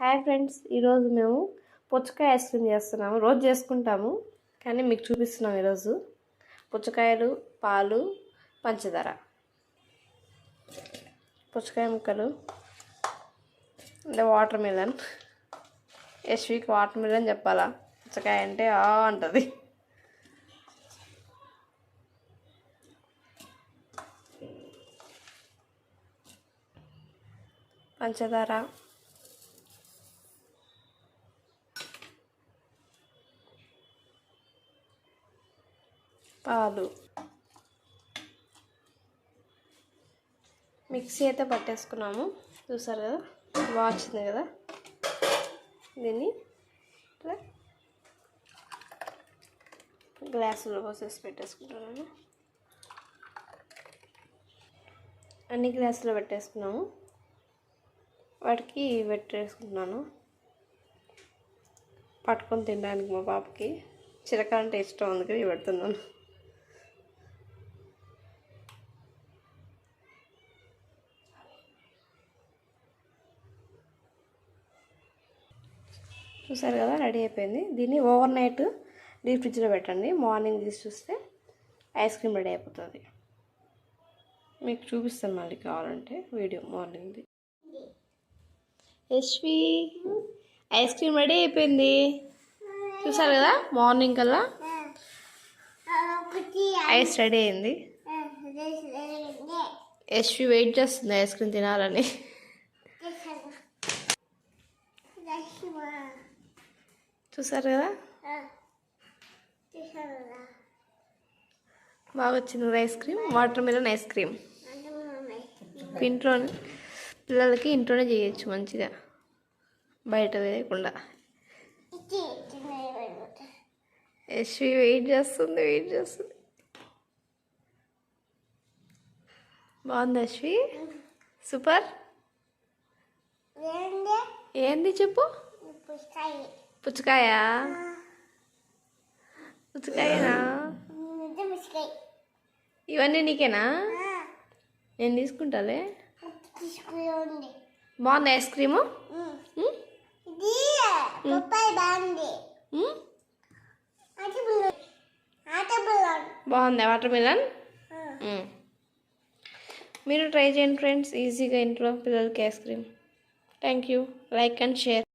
Hi friends, ఈరోజు మేము పుచ్చకాయ ఐస్ క్రీమ్ చేస్తున్నాము. రోజు చేసుకుంటాము కానీ మీకు చూపిస్తున్నాం. ఈరోజు పుచ్చకాయలు, పాలు, పంచదార, పుచ్చకాయ ముక్కలు, అంటే వాటర్ మిలన్. యశ్వికి వాటర్ మిలన్ చెప్పాలా, పుచ్చకాయ అంటే అంటది. పంచదార, పాలు, మిక్సీ అయితే పట్టేసుకున్నాము. చూసారు కదా, వచ్చింది కదా. దీన్ని ఇట్లా గ్లాసులో పోసేసి పెట్టేసుకుంటున్నాను. అన్ని గ్లాసులో పెట్టేసుకున్నాము. వాటికి పెట్టేసుకుంటున్నాను పట్టుకొని తినడానికి. మా పాపకి చిరక అంటే ఇష్టం, అందుకని పెడుతున్నాను. చూసారు కదా, రెడీ అయిపోయింది. దీన్ని ఓవర్ నైట్ డీప్ ఫ్రిడ్జ్లో పెట్టండి. మార్నింగ్ తీసి చూస్తే ఐస్ క్రీమ్ రెడీ అయిపోతుంది. మీకు చూపిస్తాను మళ్ళీ కావాలంటే వీడియో మార్నింగ్ది. యశ్వి, ఐస్ క్రీమ్ రెడీ అయిపోయింది. చూసారు కదా, మార్నింగ్ కల్లా ఐస్ రెడీ అయింది. యశ్వి వెయిట్ చేస్తుంది ఐస్ క్రీమ్ తినాలని. చూసారు కదా, బాగా వచ్చింది ice cream. Watermelon ice cream ఇంట్లోనే, పిల్లలకి ఇంట్లోనే చేయొచ్చు మంచిగా, బయట వేయకుండా. యశ్వి వెయిట్ చేస్తుంది. బాగుంది యశ్వి, సూపర్. ఏంది చెప్పు. పుచ్చకాయనా? ఇవన్నీ నీకేనా? నేను తీసుకుంటాలే. బాగుంది ఐస్ క్రీము. బాగుంది వాటర్ మిలన్. మీరు ట్రై చేయండి ఫ్రెండ్స్, ఈజీగా ఇంట్లో పిల్లలకి ice cream. Thank you. Like and share.